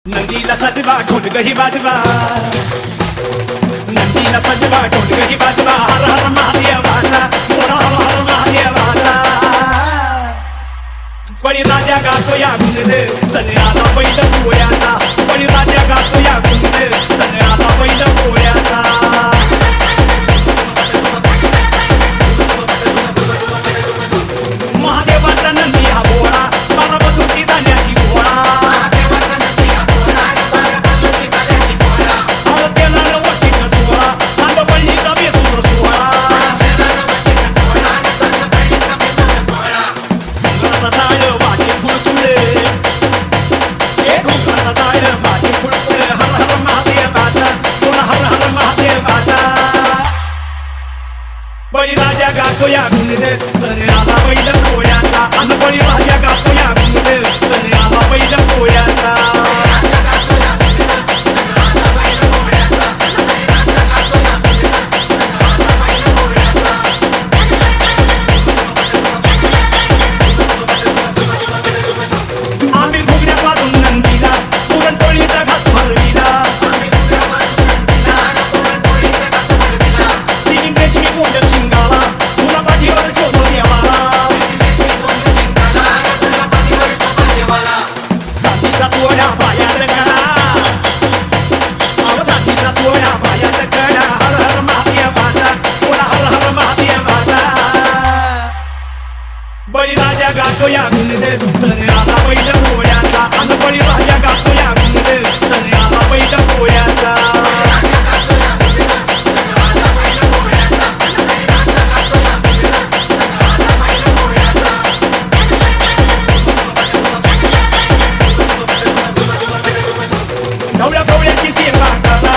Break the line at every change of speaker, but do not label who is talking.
नंदीला सजवा ढोलकही वाजवा नंदीला सजवा ढोलकही वाजवा हर हर महादेवाला मोरा हर हर महादेवाला बळी राजा गातो या गुंड सन्याला बैल पोळ्याचा बळी राजा गातो या गुंड सन्याला बैल पोळ्याचा महादेवाचा नंदी हा बोळा मला बदुकी झाल्याची गोळा बळी राजा गातो या गुंड सन्याला बैल पोळ्याचा अन बळी राजा गातो या गुंड सन्याला बैल पोळ्याचा आम्ही घुगड्या बांधून नंदीला पुरणपोळीचा घास भरविला तिने रेशमी गोंड शिंगाला तुला पाठीवर शोधून देवाला जातीचा तोड्या पायात